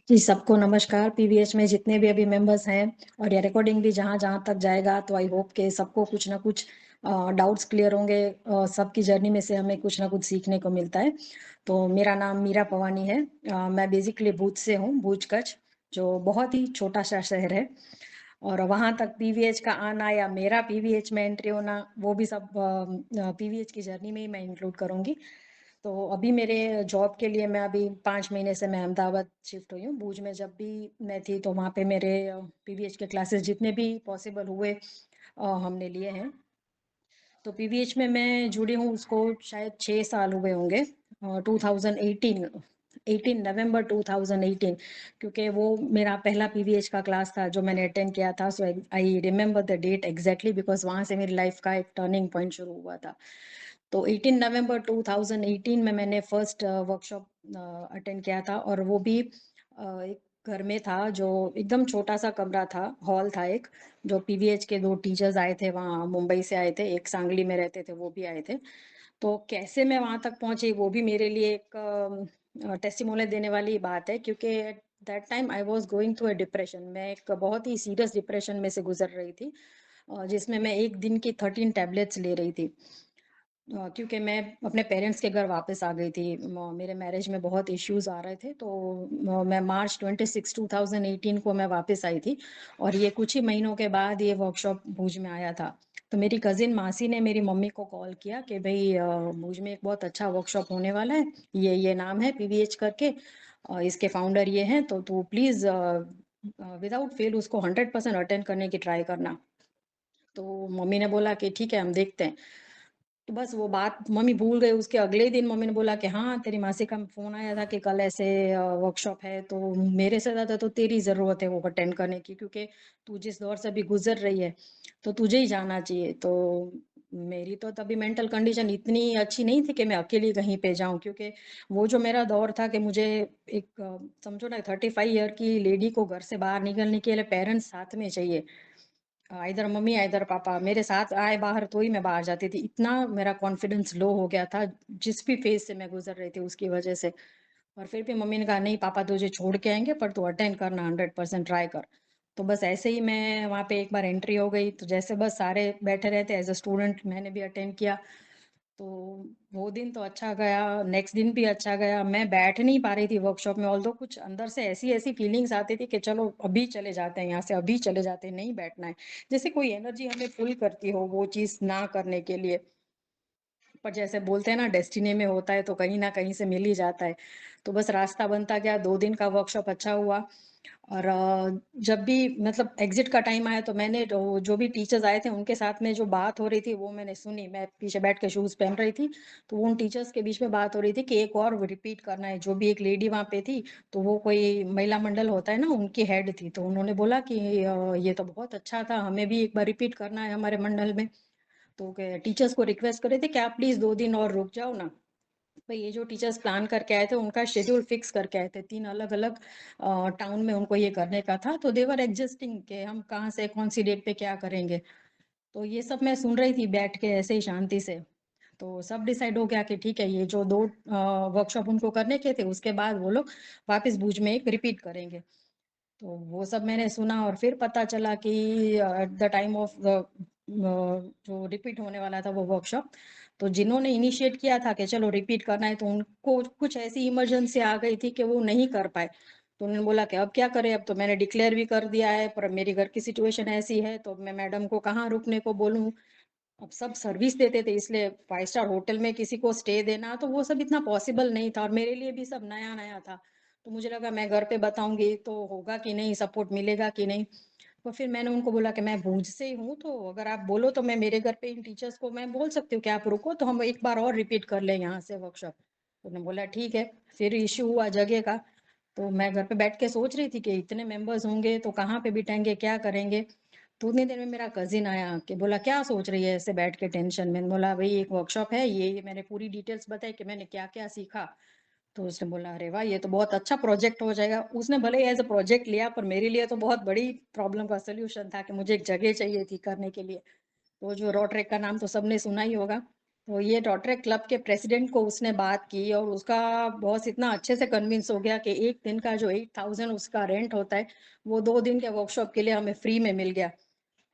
जी, सबको नमस्कार। पीवीएच में जितने भी अभी मेंबर्स हैं और ये रिकॉर्डिंग भी जहाँ-जहाँ तक जाएगा तो आई होप कि सबको कुछ ना कुछ डाउट्स क्लियर होंगे। सबकी जर्नी में से हमें कुछ ना कुछ सीखने को मिलता है। तो मेरा नाम मीरा पवानी है। मैं बेसिकली भूज से हूँ, भूज कच्छ, जो बहुत ही छोटा-सा शहर है। और वहाँ तक पीवीएच का आना या मेरा पीवीएच में एंट्री होना, वो भी सब पीवीएच की जर्नी में ही मैं इंक्लूड करूँगी। तो अभी मेरे जॉब के लिए मैं अभी 5 महीने से मैं अहमदाबाद शिफ्ट हुई हूँ। भूज में जब भी मैं थी तो वहाँ पे मेरे पीवीएच के क्लासेस जितने भी पॉसिबल हुए हमने लिए हैं। तो पीवीएच में मैं जुड़ी हूँ उसको शायद 6 साल हुए होंगे। 2018 18 नवंबर 2018, क्योंकि वो मेरा पहला पीवीएच का क्लास था जो मैंने अटेंड किया था। So I remember the date exactly because वहाँ से मेरी लाइफ का एक टर्निंग पॉइंट शुरू हुआ था। तो 18 नवंबर 2018 में मैंने फर्स्ट वर्कशॉप अटेंड किया था, और वो भी एक घर में था जो एकदम छोटा सा कमरा था, हॉल था एक। जो पीवीएच के दो टीचर्स आए थे, वहाँ मुंबई से आए थे, एक सांगली में रहते थे, वो भी आए थे। तो कैसे मैं वहाँ तक पहुँची वो भी मेरे लिए एक टेस्टिमोनियल देने वाली बात है, क्योंकि at that time I was going through a depression. मैं एक बहुत ही सीरियस डिप्रेशन में से गुजर रही थी, जिसमें मैं एक दिन की 13 टैबलेट्स ले रही थी। क्योंकि मैं अपने पेरेंट्स के घर वापस आ गई थी। मेरे मैरिज में बहुत इश्यूज आ रहे थे, तो मैं मार्च 26 2018 को मैं वापस आई थी। और ये कुछ ही महीनों के बाद ये वर्कशॉप भुज में आया था। तो मेरी कजिन मासी ने मेरी मम्मी को कॉल किया कि भाई भुज में एक बहुत अच्छा वर्कशॉप होने वाला है, ये नाम है पीवीएच करके, इसके फाउंडर ये हैं, तो तू प्लीज विदाउट फेल उसको 100% अटेंड करने की ट्राई करना। तो मम्मी ने बोला कि ठीक है, हम देखते हैं। तो बस वो बात मम्मी भूल गई। उसके अगले ही दिन मम्मी ने बोला कि हाँ, तेरी मासी का फोन आया था कि कल ऐसे वर्कशॉप है, तो मेरे से ज्यादा तो तेरी जरूरत है वो अटेंड करने की, क्योंकि तू जिस दौर से अभी गुजर रही है तो तुझे ही जाना चाहिए। तो मेरी तो तभी मेंटल कंडीशन इतनी अच्छी नहीं थी कि मैं अकेली कहीं पे जाऊं, क्योंकि वो जो मेरा दौर था कि मुझे एक समझो ना, 35 ईयर की लेडी को घर से बाहर निकलने के लिए पेरेंट्स साथ में चाहिए। इधर मम्मी या इधर पापा मेरे साथ आए बाहर तो ही मैं बाहर जाती थी। इतना मेरा कॉन्फिडेंस लो हो गया था जिस भी फेज से मैं गुजर रही थी उसकी वजह से। और फिर भी मम्मी ने कहा नहीं पापा तुझे छोड़ के आएंगे, पर तू अटेंड करना, 100% ट्राई कर। तो बस ऐसे ही मैं वहाँ पे एक बार एंट्री हो गई, तो जैसे बस सारे बैठे रहते एज अ स्टूडेंट, मैंने भी अटेंड किया। तो वो दिन तो अच्छा गया, नेक्स्ट दिन भी अच्छा गया। मैं बैठ नहीं पा रही थी वर्कशॉप में, ऑल्दो कुछ अंदर से ऐसी ऐसी फीलिंग्स आती थी कि चलो अभी चले जाते हैं यहाँ से, अभी चले जाते हैं, नहीं बैठना है। जैसे कोई एनर्जी हमें पुल करती हो वो चीज ना करने के लिए। पर जैसे बोलते हैं ना, डेस्टिनी में होता है तो कहीं ना कहीं से मिल ही जाता है। तो बस रास्ता बनता गया, 2 दिन का वर्कशॉप अच्छा हुआ। और जब भी मतलब एग्जिट का टाइम आया तो मैंने जो भी टीचर्स आए थे उनके साथ में जो बात हो रही थी वो मैंने सुनी। मैं पीछे बैठ के शूज पहन रही थी, तो उन टीचर्स के बीच में बात हो रही थी कि एक और रिपीट करना है। जो भी एक लेडी वहां पे थी, तो वो कोई महिला मंडल होता है ना, उनकी हेड थी। तो उन्होंने बोला कि ये तो बहुत अच्छा था, हमें भी एक बार रिपीट करना है हमारे मंडल में। तो टीचर्स को रिक्वेस्ट करे थे कि आप प्लीज 2 दिन और रुक जाओ ना। भाई ये जो टीचर्स प्लान करके आए थे उनका शेड्यूल फिक्स करके आए थे, 3 अलग अलग टाउन में उनको ये करने का था। तो देवर एडजस्टिंग के हम कहाँ से कौन सी डेट पे क्या करेंगे। तो ये सब मैं सुन रही थी बैठ के ऐसे ही शांति से। तो सब डिसाइड हो गया कि ठीक है, ये जो 2 वर्कशॉप उनको करने के थे उसके बाद वो लोग वापस भुज में एक रिपीट करेंगे। तो वो सब मैंने सुना, और फिर पता चला कि एट द टाइम ऑफ जो रिपीट होने वाला था वो वर्कशॉप, तो जिन्होंने इनिशिएट किया था कि चलो रिपीट करना है, तो उनको कुछ ऐसी इमरजेंसी आ गई थी कि वो नहीं कर पाए। तो उन्होंने बोला कि अब क्या करें, अब तो मैंने डिक्लेयर भी कर दिया है, पर मेरी घर की सिचुएशन ऐसी है, तो मैं मैडम को कहाँ रुकने को बोलूँ। अब सब सर्विस देते थे, इसलिए 5 स्टार होटल में किसी को स्टे देना तो वो सब इतना पॉसिबल नहीं था, और मेरे लिए भी सब नया नया था। तो मुझे लगा मैं घर पे बताऊंगी तो होगा कि नहीं, सपोर्ट मिलेगा कि नहीं। तो फिर मैंने उनको बोला कि मैं भूज से ही हूँ, तो अगर आप बोलो तो मैं मेरे घर पे इन टीचर्स को मैं बोल सकती हूँ कि आप रुको, तो हम एक बार और रिपीट कर लें यहाँ से वर्कशॉप। तो उन्होंने बोला ठीक है। फिर इश्यू हुआ जगह का। तो मैं घर पे बैठ के सोच रही थी कि इतने मेंबर्स होंगे तो कहाँ पे बिठाएंगे, क्या करेंगे। तो उतनी देर में मेरा कजिन आया कि बोला क्या सोच रही है ऐसे बैठ के टेंशन में। बोला भाई एक वर्कशॉप है, ये मैंने पूरी डिटेल्स बताई कि मैंने क्या क्या सीखा। तो उसने बोला अरे वाह, ये तो बहुत अच्छा प्रोजेक्ट हो जाएगा। उसने भले ही एज अ प्रोजेक्ट लिया, पर मेरे लिए तो बहुत बड़ी प्रॉब्लम का सोल्यूशन था कि मुझे एक जगह चाहिए थी करने के लिए। तो जो रोटरेक का नाम तो सबने सुना ही होगा। तो ये रॉटरी क्लब के प्रेसिडेंट को उसने बात की और उसका बॉस इतना अच्छे से कन्विंस हो गया कि 1 दिन का जो 8,000 उसका रेंट होता है, वो 2 दिन के वर्कशॉप के लिए हमें फ्री में मिल गया।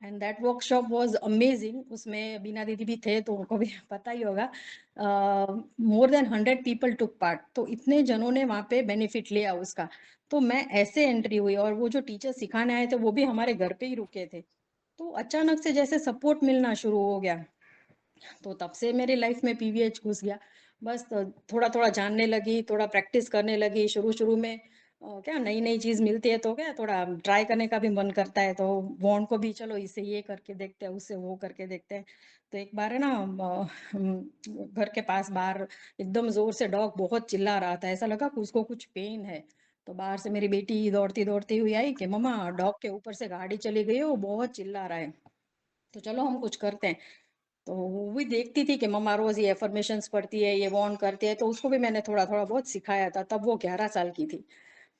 And that workshop was amazing. उसमें बीना दीदी भी थे तो उनको भी पता ही होगा। More than 100 people took part, तो इतने जनों ने वहाँ पे बेनिफिट लिया उसका। तो मैं ऐसे एंट्री हुई और वो जो टीचर सिखाने आए थे वो भी हमारे घर पे ही रुके थे। तो अचानक से जैसे सपोर्ट मिलना शुरू हो गया। तो तब से मेरी लाइफ में पीवीएच घुस गया। बस थोड़ा-थोड़ा जानने लगी, थोड़ा प्रैक्टिस करने लगी। शुरू-शुरू में क्या नई-नई चीज़ मिलती है तो क्या थोड़ा ट्राई करने का भी मन करता है, तो बॉन्ड को भी चलो इससे ये करके देखते हैं, उससे वो करके देखते हैं। तो एक बार है ना घर के पास बाहर एकदम ज़ोर से डॉग बहुत चिल्ला रहा था, ऐसा लगा कि उसको कुछ पेन है। तो बाहर से मेरी बेटी दौड़ती-दौड़ती हुई आई कि मम्मा डॉग के ऊपर से गाड़ी चली गई है, वो बहुत चिल्ला रहा है। तो चलो हम कुछ करते हैं। तो वो भी देखती थी कि मम्मा रोज़ ये अफ़र्मेशंस पढ़ती है, ये वार्न करती है, तो उसको भी मैंने थोड़ा-थोड़ा बहुत सिखाया था, तब वो 11 साल की थी।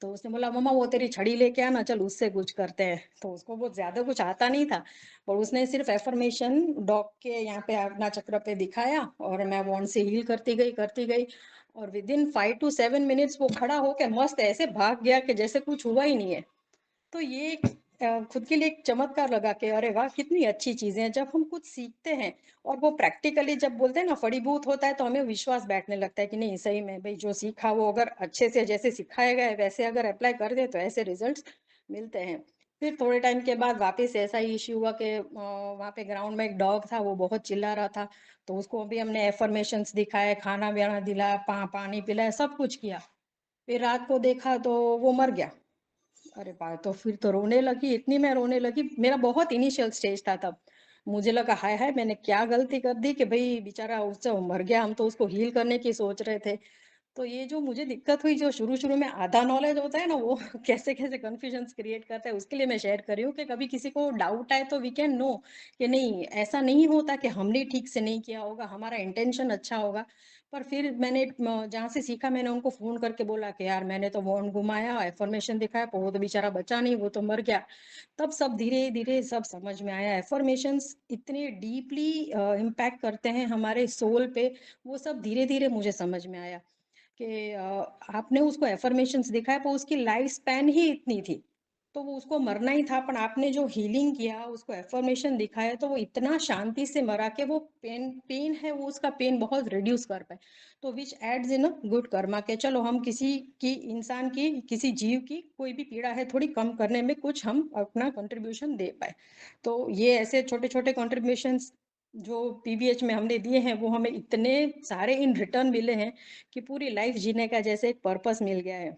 तो उसने बोला, "मम्मा वो तेरी छड़ी लेके आ ना, चल उससे कुछ करते हैं।" तो उसको वो ज़्यादा कुछ आता नहीं था, पर उसने सिर्फ़ अफ़र्मेशन डॉग के यहाँ पे आज्ञा चक्र पे दिखाया और मैं वार्न से हील करती गई और विदिन 5 टू 7 मिनट्स वो खड़ा होके मस्त ऐसे भाग गया कि जैसे कुछ हुआ ही नहीं है। तो ये एक खुद के लिए एक चमत्कार लगा कि अरे वाह! कितनी अच्छी चीज़ें हैं। जब हम कुछ सीखते हैं और वो प्रैक्टिकली जब बोलते हैं ना फलीभूत होता है तो हमें विश्वास बैठने लगता है कि नहीं सही में भई जो सीखा वो अगर अच्छे से जैसे सिखाया गया है वैसे अगर अप्लाई कर दें तो ऐसे रिज़ल्ट्स मिलते हैं। फिर थोड़े टाइम के बाद वापस ऐसा ही इश्यू हुआ कि वहाँ पे ग्राउंड में एक डॉग था वो बहुत चिल्ला रहा था। तो उसको भी हमने अफ़र्मेशंस दिखाए, खाना-वाना दिलाया, पानी पिलाया, सब कुछ किया। फिर रात को देखा तो वो मर गया। अरे वाह! तो फिर तो रोने लगी, इतनी मैं रोने लगी, मेरा बहुत इनिशियल स्टेज था तब। मुझे लगा हाय हाय! मैंने क्या गलती कर दी कि भई बेचारा उससे मर गया, हम तो उसको हील करने की सोच रहे थे। तो ये जो मुझे दिक्कत हुई, जो शुरू-शुरू में आधा नॉलेज होता है ना, वो कैसे-कैसे कन्फ्यूजन्स क्रिएट करता है, उसके लिए मैं शेयर कर रही हूँ कि कभी किसी को डाउट आए तो वी कैन नो कि नहीं, ऐसा नहीं होता कि हमने ठीक से नहीं किया होगा, हमारा इंटेंशन अच्छा होगा। पर फिर मैंने जहाँ से सीखा मैंने उनको फ़ोन करके बोला कि यार मैंने तो वॉन्ड घुमाया, अफ़र्मेशन दिखाया, पर वो तो बेचारा बचा नहीं, वो तो मर गया। तब सब धीरे-धीरे सब समझ में आया, अफ़र्मेशंस इतने डीपली इम्पैक्ट करते हैं हमारे सोल पे, वो सब धीरे-धीरे मुझे समझ में आया। कि आपने उसको अफ़र्मेशंस दिखाया पर उसकी लाइफ स्पैन ही इतनी थी। तो वो उसको मरना ही था, पर आपने जो हीलिंग किया, उसको अफ़र्मेशन दिखाया तो वो इतना शांति से मरा कि वो पेन पेन है वो उसका पेन बहुत रिड्यूस कर पाए। तो which adds in a good karma कि चलो हम किसी की इंसान की, किसी जीव की कोई भी पीड़ा है थोड़ी कम करने में कुछ हम अपना कंट्रीब्यूशन दे पाए। तो ये ऐसे छोटे-छोटे कंट्रीब्यूशंस जो पीवीएच में हमने दिए हैं, वो हमें इतने सारे इन रिटर्न मिले हैं कि पूरी लाइफ जीने का जैसे एक पर्पस मिल गया है।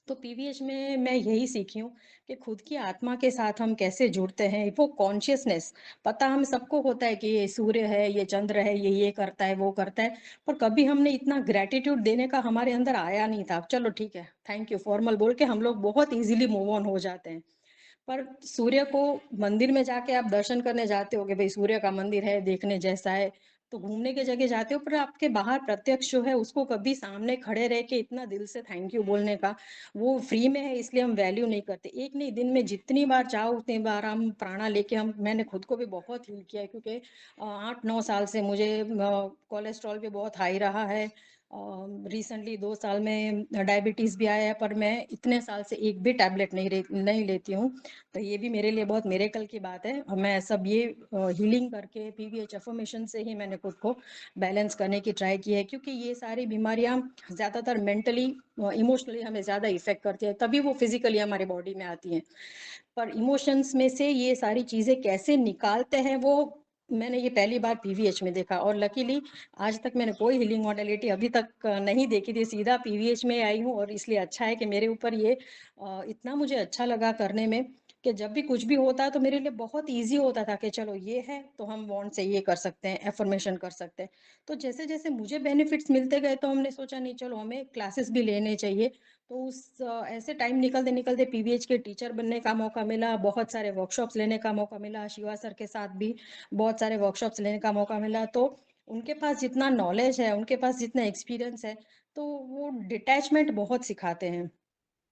तो पीवीएच में मैं यही सीखी हूँ कि खुद की आत्मा के साथ हम कैसे जुड़ते हैं, वो कॉन्शियसनेस। पता हम सबको होता है कि ये सूर्य है, ये चंद्र है, ये करता है, वो करता है, पर कभी हमने इतना ग्रैटिट्यूड देने का हमारे अंदर आया नहीं था। चलो ठीक है, थैंक यू फॉर्मल बोल के हम लोग बहुत ईज़िली मूव ऑन हो जाते हैं। पर सूर्य को मंदिर में जाके आप दर्शन करने जाते हो कि भई सूर्य का मंदिर है, देखने जैसा है, तो घूमने की जगह जाते हो, पर आपके बाहर प्रत्यक्ष जो है उसको कभी सामने खड़े रह के इतना दिल से थैंक यू बोलने का, वो फ्री में है इसलिए हम वैल्यू नहीं करते। एक नहीं, दिन में जितनी बार चाहो उतनी बार हम प्राणा लेके हम मैंने खुद को भी बहुत हील किया है क्योंकि 8-9 साल से मुझे कोलेस्ट्रॉल भी बहुत हाई रहा है। रिसेंटली 2 साल में डायबिटीज़ भी आया है, पर मैं इतने साल से एक भी टैबलेट नहीं लेती हूँ। तो ये भी मेरे लिए बहुत मिरेकल की बात है और मैं सब ये हीलिंग करके पीवीएच अफ़र्मेशन से ही मैंने खुद को बैलेंस करने की ट्राई की है क्योंकि ये सारी बीमारियाँ ज़्यादातर मेंटली इमोशनली हमें ज़्यादा इफ़ेक्ट करती है, तभी वो फिज़िकली हमारी बॉडी में आती हैं। पर इमोशंस में से ये सारी चीज़ें कैसे निकालते हैं वो मैंने ये पहली बार पीवीएच में देखा और लकीली आज तक मैंने कोई हीलिंग मॉडलिटी अभी तक नहीं देखी थी, सीधा पीवीएच में आई हूँ और इसलिए अच्छा है कि मेरे ऊपर ये इतना मुझे अच्छा लगा करने में कि जब भी कुछ भी होता है तो मेरे लिए बहुत ईज़ी होता था कि चलो ये है तो हम वांट से ये कर सकते हैं, अफ़र्मेशन कर सकते हैं। तो जैसे-जैसे मुझे बेनिफिट्स मिलते गए तो हमने सोचा नहीं चलो हमें क्लासेस भी लेने चाहिए। तो ऐसे टाइम निकलते-निकलते पीवीएच के टीचर बनने का मौका मिला, बहुत सारे वर्कशॉप्स लेने का मौका मिला, शिवा सर के साथ भी बहुत सारे वर्कशॉप्स लेने का मौका मिला। तो उनके पास जितना नॉलेज है, उनके पास जितना एक्सपीरियंस है, तो वो डिटैचमेंट बहुत सिखाते हैं।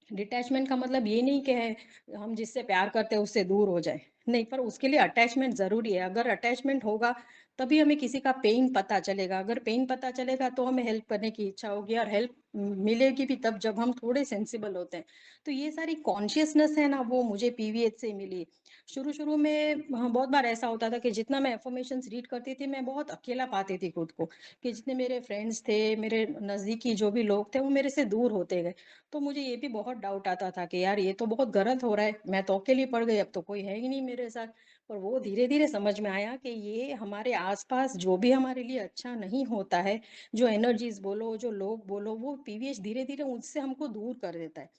डिटैचमेंट का मतलब ये नहीं कि है हम जिससे प्यार करते हैं उससे दूर हो जाएँ। नहीं, पर उसके लिए अटैचमेंट ज़रूरी है। अगर अटैचमेंट होगा, तभी हमें किसी का पेन पता चलेगा। अगर पेन पता चलेगा, तो हमें हेल्प करने की इच्छा होगी और हेल्प मिलेगी भी तब जब हम थोड़े सेंसिबल होते हैं। तो ये सारी कॉन्शियसनेस है ना, वो मुझे पीवीएच से मिली। शुरू-शुरू में हाँ, बहुत बार ऐसा होता था कि जितना मैं अफ़र्मेशंस रीड करती थी, मैं बहुत अकेला पाती थी खुद को, कि जितने मेरे फ्रेंड्स थे, मेरे नज़दीकी जो भी लोग थे, वो मेरे से दूर होते गए। तो मुझे ये भी बहुत डाउट आता था कि यार ये तो बहुत गलत हो रहा है, मैं तो अकेली पड़ गई, अब तो कोई है ही नहीं मेरे साथ। पर वो धीरे-धीरे समझ में आया कि ये हमारे आस-पास जो भी हमारे लिए अच्छा नहीं होता है, जो एनर्जीज़ बोलो, जो लोग बोलो, वो पीवीएच धीरे-धीरे उससे हमको दूर कर देता है।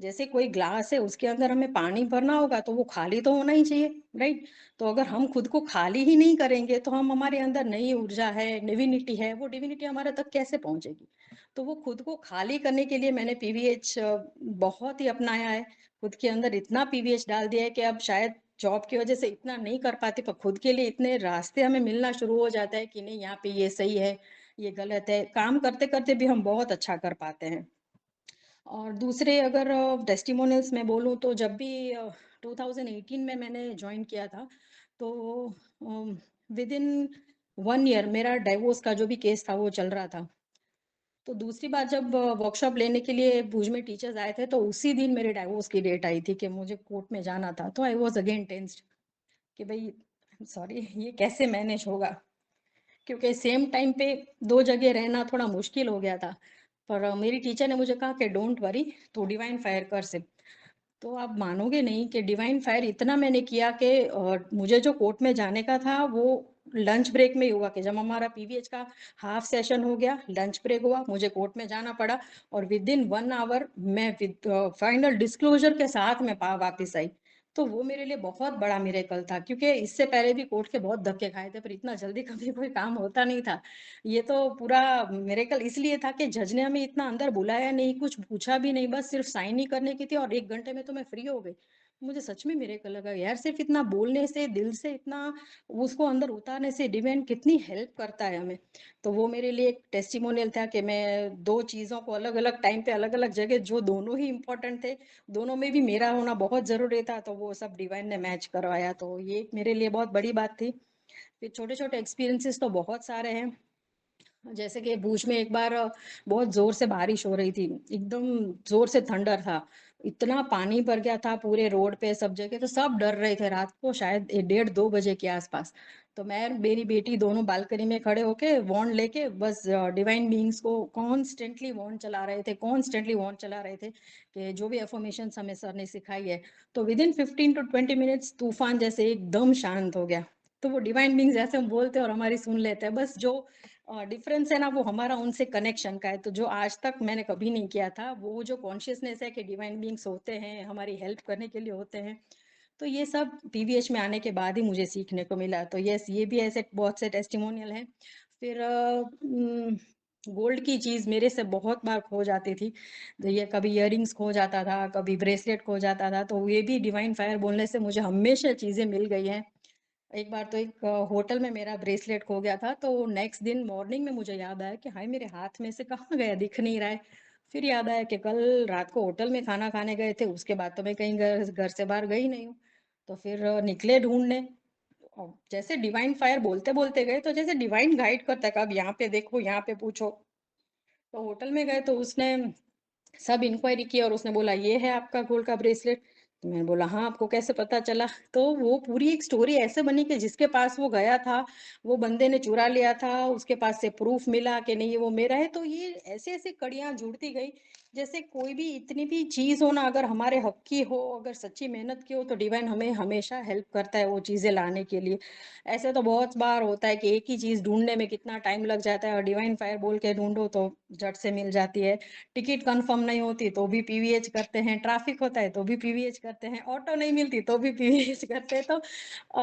जैसे कोई ग्लास है, उसके अंदर हमें पानी भरना होगा, तो वो खाली तो होना ही चाहिए, राइट? तो अगर हम खुद को खाली ही नहीं करेंगे, तो हम हमारे अंदर नई ऊर्जा है, डिविनिटी है, वो डिविनिटी हमारे तक कैसे पहुँचेगी? तो वो खुद को खाली करने के लिए मैंने पीवीएच बहुत ही अपनाया है। खुद के अंदर इतना पीवीएच डाल दिया है कि अब शायद जॉब की वज़ह से इतना नहीं कर पाती, पर खुद के लिए इतने रास्ते हमें मिलना शुरू हो जाता है कि नहीं यहाँ पे ये सही है, ये गलत है। काम करते-करते भी हम बहुत अच्छा कर पाते हैं। और दूसरे अगर टेस्टिमोनियल्स मैं बोलूँ तो जब भी 2018 में मैंने जॉइन किया था, तो विदिन 1 ईयर मेरा डिवोर्स का जो भी केस था वो चल रहा था। तो दूसरी बार जब वर्कशॉप लेने के लिए भुज में टीचर्स आए थे, तो उसी दिन मेरे डिवोर्स की डेट आई थी कि मुझे कोर्ट में जाना था। तो आई वाज़ अगेन टेंस्ड कि भई सॉरी ये कैसे मैनेज होगा? क्योंकि सेम टाइम पे 2 जगह रहना थोड़ा मुश्किल हो गया था। पर मेरी टीचर ने मुझे कहा कि डोंट वरी, तू डिवाइन फायर कर सिर्फ। तो आप मानोगे नहीं कि डिवाइन फायर इतना मैंने किया कि मुझे जो कोर्ट में जाने का था वो लंच ब्रेक में ही हुआ कि जब हमारा पीवीएच का हाफ सेशन हो गया, लंच ब्रेक हुआ, मुझे कोर्ट में जाना पड़ा और विद इन 1 आवर मैं विद फाइनल डिस्क्लोज़र के साथ मैं पा वापस आई। तो वो मेरे लिए बहुत बड़ा मिरेकल था क्योंकि इससे पहले भी कोर्ट के बहुत धक्के खाए थे पर इतना जल्दी कभी कोई काम होता नहीं था। ये तो पूरा मिरेकल इसलिए था कि जज ने हमें इतना अंदर बुलाया नहीं, कुछ पूछा भी नहीं, बस सिर्फ साइन ही करने की थी और 1 घंटे में तो मैं फ्री हो गई। मुझे सच में मिरेकल लगा यार सिर्फ इतना बोलने से, दिल से इतना उसको अंदर उतारने से डिवाइन कितनी हेल्प करता है हमें। तो वो मेरे लिए एक टेस्टिमोनियल था कि मैं 2 चीज़ों को अलग-अलग टाइम पे अलग-अलग जगह जो दोनों ही इम्पोर्टेंट थे, दोनों में भी मेरा होना बहुत ज़रूरी था, तो वो सब डिवाइन ने मैच करवाया, तो ये मेरे लिए बहुत बड़ी बात थी। फिर छोटे-छोटे एक्सपीरियंसेस तो बहुत सारे हैं। जैसे कि भुज में एक बार बहुत ज़ोर से बारिश हो रही थी, एकदम ज़ोर से थंडर था। इतना पानी भर गया था पूरे रोड पे सब जगह, तो सब डर रहे थे रात को शायद 1 डेढ़ 2 बजे के आस-पास। तो मैं और मेरी बेटी दोनों बालकनी में खड़े होके वॉन्ड लेके बस डिवाइन बीइंग्स को कॉन्स्टेंटली वॉन्ड चला रहे थे कि जो भी अफ़र्मेशंस हमें सर ने सिखाई है। तो विदिन 15 टू 20 मिनट्स तूफ़ान जैसे एकदम शांत हो गया। तो वो डिवाइन बीइंग्स जैसे हम बोलते हैं और हमारी सुन लेते हैं। बस जो डिफरेंस है ना वो हमारा उनसे कनेक्शन का है, तो जो आज तक मैंने कभी नहीं किया था, वो जो कॉन्शियसनेस है कि डिवाइन बीइंग्स होते हैं, हमारी हेल्प करने के लिए होते हैं, तो ये सब पीवीएच में आने के बाद ही मुझे सीखने को मिला। तो यस, ये भी ऐसे बहुत से टेस्टिमोनियल हैं। फिर गोल्ड की चीज़ मेरे से बहुत बार खो जाती थी। तो ये कभी इयररिंग्स खो जाता था, कभी ब्रेसलेट खो जाता था, तो ये भी डिवाइन फायर बोलने से मुझे हमेशा चीज़ें मिल गई हैं। एक बार तो एक होटल में मेरा ब्रेसलेट खो गया था, तो नेक्स्ट दिन मॉर्निंग में मुझे याद आया कि हाय! मेरे हाथ में से कहाँ गया, दिख नहीं रहा है। फिर याद आया कि कल रात को होटल में खाना खाने गए थे, उसके बाद तो मैं कहीं घर घर से बाहर गई नहीं हूँ। तो फिर निकले ढूँढने जैसे डिवाइन फायर बोलते-बोलते गए, तो जैसे डिवाइन गाइड करता है कि अब यहाँ पे देखो, यहाँ पे पूछो। तो होटल में गए तो उसने सब इंक्वायरी की और उसने बोला ये है आपका गोल्ड का ब्रेसलेट। तो मैंने बोला हाँ आपको कैसे पता चला? तो वो पूरी एक स्टोरी ऐसे बनी कि जिसके पास वो गया था, वो बंदे ने चुरा लिया था, उसके पास से प्रूफ मिला कि नहीं ये वो मेरा है। तो ये ऐसे-ऐसे कड़ियाँ जुड़ती गई, जैसे कोई भी इतनी भी चीज़ हो ना अगर हमारे हक की हो, अगर सच्ची मेहनत की हो तो डिवाइन हमें हमेशा हेल्प करता है वो चीज़ें लाने के लिए। ऐसे तो बहुत बार होता है कि एक ही चीज़ ढूँढने में कितना टाइम लग जाता है और डिवाइन फायर बोल के ढूँढो तो झट से मिल जाती है। टिकट कंफर्म नहीं होती तो भी पीवीएच करते हैं, ट्रैफिक होता है तो भी पीवीएच करते हैं, ऑटो नहीं मिलती तो भी पीवीएच करते हैं। तो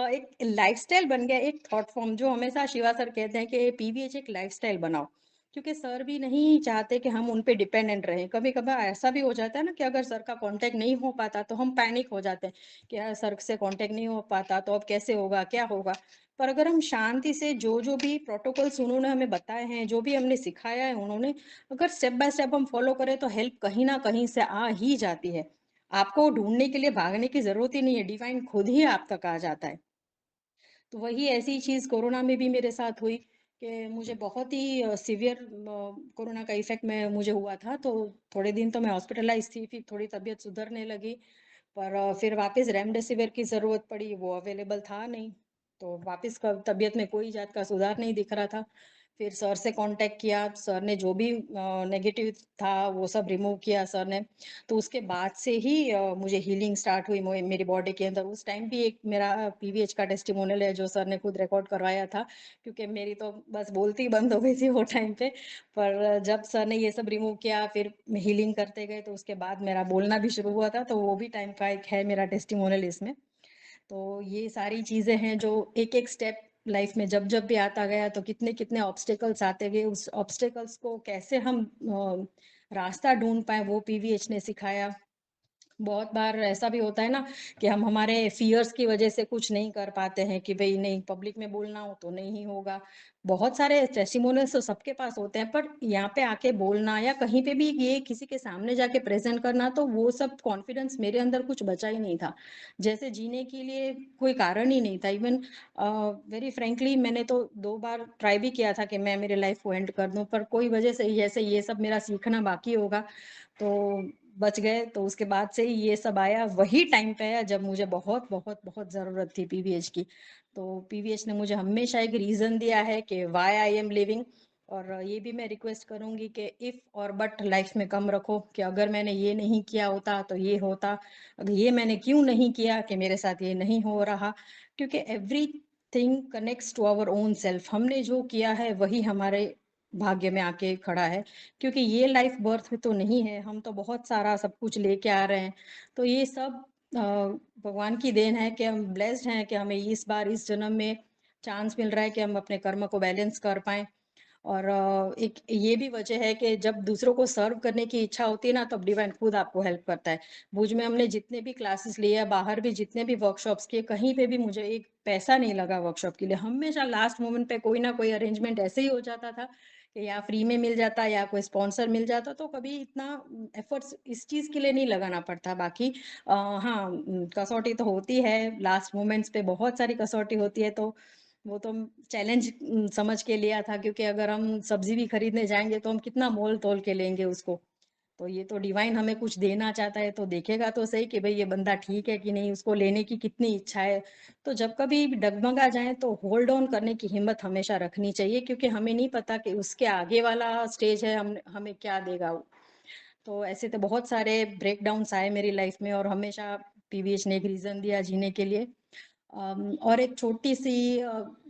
एक लाइफ़स्टाइल बन गया, एक थॉट फॉर्म जो हमेशा शिवा सर कहते हैं कि पीवीएच एक लाइफ़स्टाइल बनाओ। क्योंकि सर भी नहीं चाहते कि हम उन पे डिपेंडेंट रहें। कभी-कभार ऐसा भी हो जाता है ना कि अगर सर का कॉन्टैक्ट नहीं हो पाता तो हम पैनिक हो जाते हैं कि यार सर से कॉन्टैक्ट नहीं हो पाता तो अब कैसे होगा, क्या होगा? पर अगर हम शांति से जो-जो भी प्रोटोकॉल्स उन्होंने हमें बताए हैं, जो भी हमने सिखाया है उन्होंने, अगर स्टेप बाय स्टेप हम फॉलो करें तो हेल्प कहीं न कहीं से आ ही जाती है। आपको ढूँढने के लिए भागने की ज़रूरत ही नहीं है, डिवाइन खुद ही आप तक आ जाता है। तो वही ऐसी चीज़ कोरोना में भी मेरे साथ हुई कि मुझे बहुत ही सीवियर कोरोना का इफ़ेक्ट में मुझे हुआ था, तो थोड़े दिन तो मैं हॉस्पिटलाइज़ थी, फिर थोड़ी तबीयत सुधरने लगी, पर फिर वापस रेमडेसिविर की ज़रूरत पड़ी, वो अवेलेबल था नहीं, तो वापस तबीयत में कोई जात का सुधार नहीं दिख रहा था। फिर सर से कॉन्टैक्ट किया, सर ने जो भी नेगेटिव था वो सब रिमूव किया सर ने। तो उसके बाद से ही मुझे हीलिंग स्टार्ट हुई मेरी बॉडी के अंदर। उस टाइम भी एक मेरा पीवीएच का टेस्टिमोनियल है जो सर ने खुद रिकॉर्ड करवाया था, क्योंकि मेरी तो बस बोलती ही बंद हो गई थी वो टाइम पे। पर जब सर ने ये सब रिमूव किया, फिर हीलिंग करते गए, तो उसके बाद मेरा बोलना भी शुरू हुआ था, तो वो भी टाइम का एक है मेरा टेस्टिमोनियल इसमें। तो ये सारी चीज़ें हैं जो एक-एक स्टेप लाइफ में जब-जब भी आता गया, तो कितने-कितने ऑब्स्टेकल्स आते गए, उस ऑब्स्टेकल्स को कैसे हम रास्ता ढूँढ पाएँ, वो पीवीएच ने सिखाया। बहुत बार ऐसा भी होता है ना कि हम हमारे फियर्स की वजह से कुछ नहीं कर पाते हैं कि भई नहीं, पब्लिक में बोलना हो तो नहीं होगा। बहुत सारे टेस्टिमोनियल्स तो सबके पास होते हैं, पर यहाँ पे आके बोलना या कहीं पे भी ये किसी के सामने जाके प्रेज़ेंट करना, तो वो सब कॉन्फिडेंस मेरे अंदर कुछ बचा ही नहीं था। जैसे जीने के लिए कोई कारण ही नहीं था। इवन वेरी फ्रैंकली मैंने तो 2 बार ट्राई भी किया था कि मैं मेरी लाइफ़ को एंड कर दूँ, पर कोई वजह से जैसे ये सब मेरा सीखना बाकी होगा, तो बच गए। तो उसके बाद से ही ये सब आया, वही टाइम पे आया जब मुझे बहुत, बहुत, बहुत ज़रूरत थी पीवीएच की। तो पीवीएच ने मुझे हमेशा एक रीज़न दिया है कि व्हाई आई एम लिविंग। और ये भी मैं रिक्वेस्ट करूँगी कि इफ और बट लाइफ में कम रखो, कि अगर मैंने ये नहीं किया होता तो ये होता, अगर ये मैंने क्यों नहीं किया कि मेरे साथ ये नहीं हो रहा। क्योंकि everything connects to our own self, हमने जो किया है वही हमारे भाग्य में आके खड़ा है। क्योंकि ये लाइफ बर्थ में तो नहीं है, हम तो बहुत सारा सब कुछ लेके आ रहे हैं। तो ये सब भगवान की देन है कि हम ब्लेस्ड हैं कि हमें इस बार इस जन्म में चांस मिल रहा है कि हम अपने कर्म को बैलेंस कर पाएँ। और एक ये भी वजह है कि जब दूसरों को सर्व करने की इच्छा होती है ना, तब डिवाइन खुद आपको हेल्प करता है। भुज में हमने जितने भी क्लासेस लिए या बाहर भी जितने भी वर्कशॉप्स किए, कहीं पे भी मुझे एक पैसा नहीं लगा वर्कशॉप के लिए। हमेशा लास्ट मोमेंट पे कोई ना कोई अरेंजमेंट ऐसे ही हो जाता था कि या फ्री में मिल जाता या कोई स्पॉन्सर मिल जाता, तो कभी इतना एफर्ट्स इस चीज़ के लिए नहीं लगाना पड़ता। बाकी हाँ, कसौटी तो होती है, लास्ट मोमेंट्स पे बहुत सारी कसौटी होती है, तो वो तो चैलेंज समझ के लिया था, क्योंकि अगर हम सब्ज़ी भी खरीदने जाएँगे तो हम कितना मोल-तोल के लेंगे उसको। तो ये तो डिवाइन हमें कुछ देना चाहता है, तो देखेगा तो सही कि भई ये बंदा ठीक है कि नहीं, उसको लेने की कितनी इच्छा है। तो जब कभी डगमगा जाएँ तो होल्ड ऑन करने की हिम्मत हमेशा रखनी चाहिए, क्योंकि हमें नहीं पता कि उसके आगे वाला स्टेज है हम हमें क्या देगा वो। तो ऐसे तो बहुत सारे ब्रेकडाउन्स आए मेरी लाइफ़ में, और हमेशा पीवीएच ने एक रीज़न दिया जीने के लिए। और एक छोटी-सी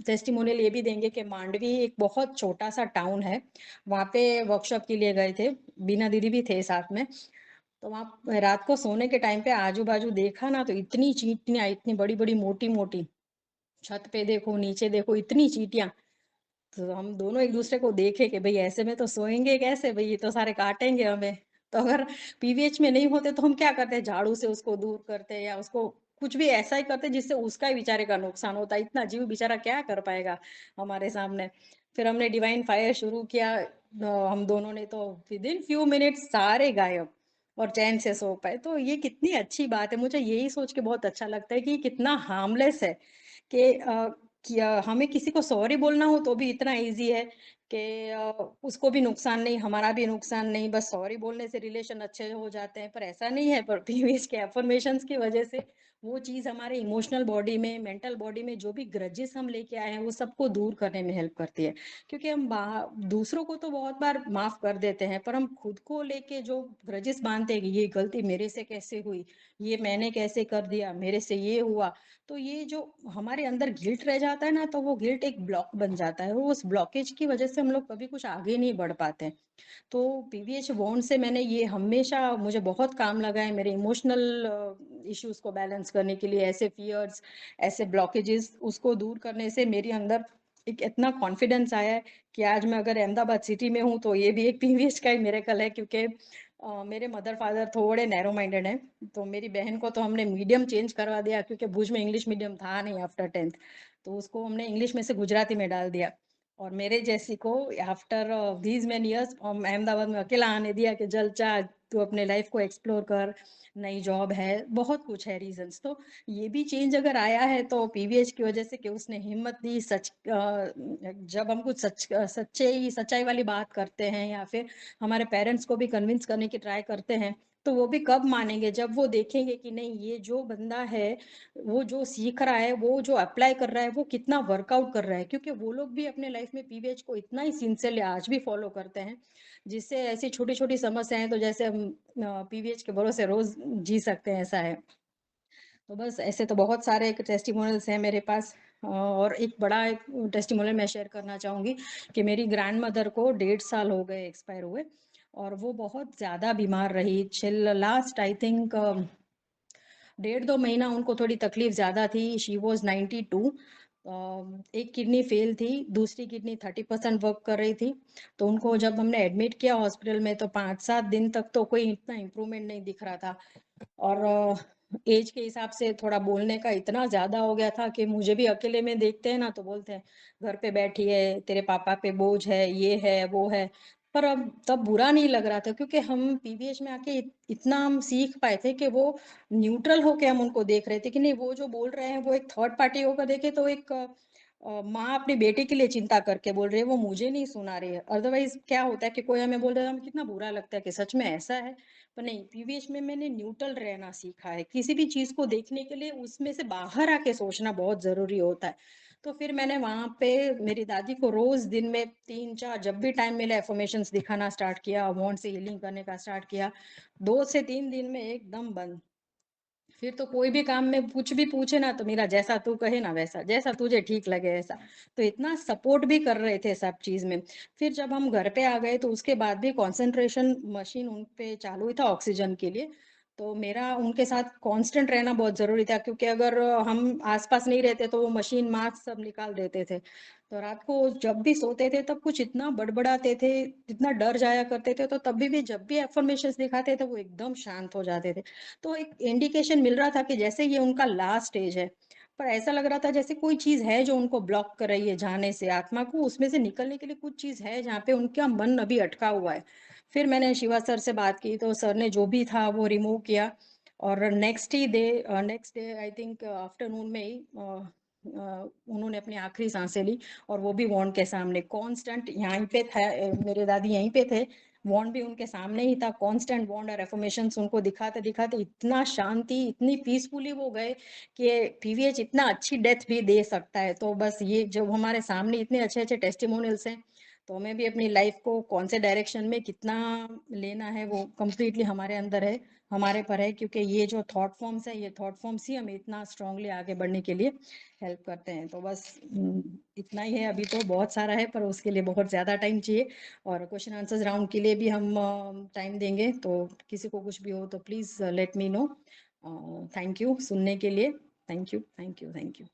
टेस्टिमोनियल ये भी देंगे कि मांडवी एक बहुत छोटा-सा टाउन है, वहाँ पे वर्कशॉप के लिए गए थे, बीना दीदी भी थे साथ में। तो वहाँ रात को सोने के टाइम पे आजू-बाजू देखा ना, तो इतनी चींटियाँ, इतनी बड़ी-बड़ी, मोटी-मोटी, छत पे देखो, नीचे देखो, इतनी चींटियाँ। तो हम दोनों एक-दूसरे को देखे कि भई ऐसे में तो सोएँगे कैसे? भई ये तो सारे काटेंगे हमें। तो अगर पीवीएच में नहीं होते तो हम क्या करते? झाड़ू से उसको दूर करते, या उसको कुछ भी ऐसा ही करते जिससे उसका ही बेचारे का नुकसान होता। इतना जीव बेचारा क्या कर पाएगा हमारे सामने? फिर हमने डिवाइन फायर शुरू किया, हम दोनों ने, तो विदिन फ्यू मिनट्स सारे गायब, और चैन से सो पाए। तो ये कितनी अच्छी बात है। मुझे यही सोच के बहुत अच्छा लगता है कि कितना हार्मलेस है कि हमें किसी को सॉरी बोलना हो तो भी इतना ईज़ी है कि उसको भी नुकसान नहीं, हमारा भी नुकसान नहीं, बस सॉरी बोलने से रिलेशन अच्छे हो जाते हैं, पर ऐसा नहीं है। पर प्रीवियस के अफ़र्मेशंस की वज़ह से वो चीज़ हमारे इमोशनल बॉडी में, मेंटल बॉडी में जो भी ग्रजेस हम लेके आए हैं, वो सबको दूर करने में हेल्प करती है। क्योंकि हम दूसरों को तो बहुत बार माफ़ कर देते हैं, पर हम खुद को लेके जो ग्रजेस बाँधते हैं कि ये गलती मेरे से कैसे हुई, ये मैंने कैसे कर दिया, मेरे से ये हुआ, तो ये जो हमारे अंदर गिल्ट रह जाता है ना, तो वो गिल्ट एक ब्लॉक बन जाता है, और उस ब्लॉकेज की वजह से हम लोग कभी कुछ आगे नहीं बढ़ पाते हैं। तो पीवीएच बॉन्ड से मैंने ये हमेशा मुझे बहुत काम लगा है मेरे इमोशनल इश्यूज को बैलेंस करने के लिए। ऐसे फियर्स, ऐसे ब्लॉकेजेस, उसको दूर करने से मेरे अंदर एक इतना कॉन्फिडेंस आया है कि आज मैं अगर अहमदाबाद सिटी में हूँ, तो ये भी एक पीवीएच का ही मिरेकल है, क्योंकि मेरे मदर फादर थोड़े नैरो माइंडेड हैं। तो मेरी बहन को तो हमने मीडियम चेंज करवा दिया, क्योंकि भुज में इंग्लिश मीडियम था नहीं आफ्टर 10th। तो उसको हमने इंग्लिश में से गुजराती में डाल दिया। और मेरे जैसी को after these many years Ahmedabad में अकेला आने दिया कि चल जा, तू अपने लाइफ को एक्सप्लोर कर, नई जॉब है, बहुत कुछ है रीज़न्स। तो ये भी चेंज अगर आया है तो पीवीएच की वजह से कि उसने हिम्मत दी जब हम कुछ सच्चाई वाली बात करते हैं या फिर हमारे पेरेंट्स को भी कन्विंस करने की ट्राई करते हैं, तो वो भी कब मानेंगे जब वो देखेंगे कि नहीं ये जो बंदा है, वो जो सीख रहा है, वो जो अप्लाई कर रहा है, वो कितना वर्कआउट कर रहा है। क्योंकि वो लोग भी अपने लाइफ में पीवीएच को इतना ही सिंसियरली आज भी फॉलो करते हैं, जिससे ऐसी छोटी-छोटी समस्याएँ तो जैसे हम पीवीएच के भरोसे रोज़ जी सकते हैं, ऐसा है। तो बस ऐसे तो बहुत सारे टेस्टिमोनियल्स हैं मेरे पास। और एक बड़ा एक टेस्टिमोनियल मैं शेयर करना चाहूँगी कि मेरी ग्रैंडमदर को 1.5 साल हो गए एक्सपायर हुए, और वो बहुत ज़्यादा बीमार रही। छिल लास्ट आई थिंक 1.5-2 महीना उनको थोड़ी तकलीफ ज़्यादा थी। She was 92। एक किडनी फेल थी, दूसरी किडनी 30% वर्क कर रही थी। तो उनको जब हमने एडमिट किया हॉस्पिटल में तो 5-7 दिन तक तो कोई इतना इम्प्रूवमेंट नहीं दिख रहा था। और ऐज के हिसाब से थोड़ा बोलने का इतना ज़्यादा हो गया था कि मुझे भी अकेले में देखते हैं ना तो बोलते हैं, "घर पे बैठी है, तेरे पापा पे बोझ है, ये है, वो है।" पर अब तब बुरा नहीं लग रहा था क्योंकि हम पीवीएच में आके इतना हम सीख पाए थे कि वो न्यूट्रल होके हम उनको देख रहे थे कि नहीं वो जो बोल रहे हैं वो एक थर्ड पार्टी होकर देखे तो एक माँ अपने बेटे के लिए चिंता करके बोल रही है, वो मुझे नहीं सुना रही है। अदरवाइज़ क्या होता है कि कोई हमें बोल रहा है, हमें कितना बुरा लगता है कि सच में ऐसा है? पर नहीं, पीवीएच में मैंने न्यूट्रल रहना सीखा है। किसी भी चीज़ को देखने के लिए उसमें से बाहर आके सोचना बहुत ज़रूरी होता है। तो फिर मैंने वहाँ पे मेरी दादी को रोज़ दिन में 3-4 जब भी टाइम मिले अफ़र्मेशंस दिखाना स्टार्ट किया, वांट से हीलिंग करने का स्टार्ट किया। 2 से 3 दिन में एकदम बंद। फिर तो कोई भी काम में कुछ भी पूछे ना तो मेरा जैसा तू कहे ना वैसा, जैसा तुझे ठीक लगे ऐसा। तो इतना सपोर्ट भी कर रहे थे सब चीज़ में। फिर जब हम घर पे आ गए तो उसके बाद भी कंसंट्रेशन मशीन उन पे चालू ही था ऑक्सीजन के लिए। तो मेरा उनके साथ कांस्टेंट रहना बहुत ज़रूरी था क्योंकि अगर हम आस-पास नहीं रहते तो वो मशीन, मास्क सब निकाल देते थे। तो रात को जब भी सोते थे तब कुछ इतना बड़बड़ाते थे, इतना डर जाया करते थे, तो तब भी जब भी अफ़र्मेशंस दिखाते थे वो एकदम शांत हो जाते थे। तो एक इंडिकेशन मिल रहा था कि जैसे ये उनका लास्ट स्टेज है, पर ऐसा लग रहा था जैसे कोई चीज़ है जो उनको ब्लॉक कर रही है जाने से, आत्मा को उसमें से निकलने के लिए कुछ चीज़ है जहाँ पे उनका मन अभी अटका हुआ है। फिर मैंने शिवा सर से बात की तो सर ने जो भी था वो रिमूव किया, और next day I think afternoon में ही उन्होंने अपनी आखिरी साँसें ली, और वो भी वॉन के सामने कांस्टेंट यहीं पे था। मेरे दादी यहीं पे थे, वॉन्ड भी उनके सामने ही था, कांस्टेंट वॉन्ड और अफर्मेशंस उनको दिखाते-दिखाते इतना शांति, इतनी पीसफुली वो गए कि पीवीएच इतना अच्छी डेथ भी दे सकता है। तो बस ये जब हमारे सामने इतने अच्छे-अच्छे टेस्टिमोनियल्स हैं, तो हमें भी अपनी लाइफ को कौन से डायरेक्शन में कितना लेना है वो कंप्लीटली हमारे अंदर है, हमारे पर है, क्योंकि ये जो थॉट फॉर्म्स है, ये थॉट फॉर्म्स ही हमें इतना स्ट्रांगली आगे बढ़ने के लिए हेल्प करते हैं। तो बस इतना ही है, अभी तो बहुत सारा है पर उसके लिए बहुत ज़्यादा टाइम चाहिए, और क्वेश्चन आंसर्स राउंड के लिए भी हम टाइम देंगे, तो किसी को कुछ भी हो तो please let me know. Thank you सुनने के लिए। Thank you, thank you, thank you.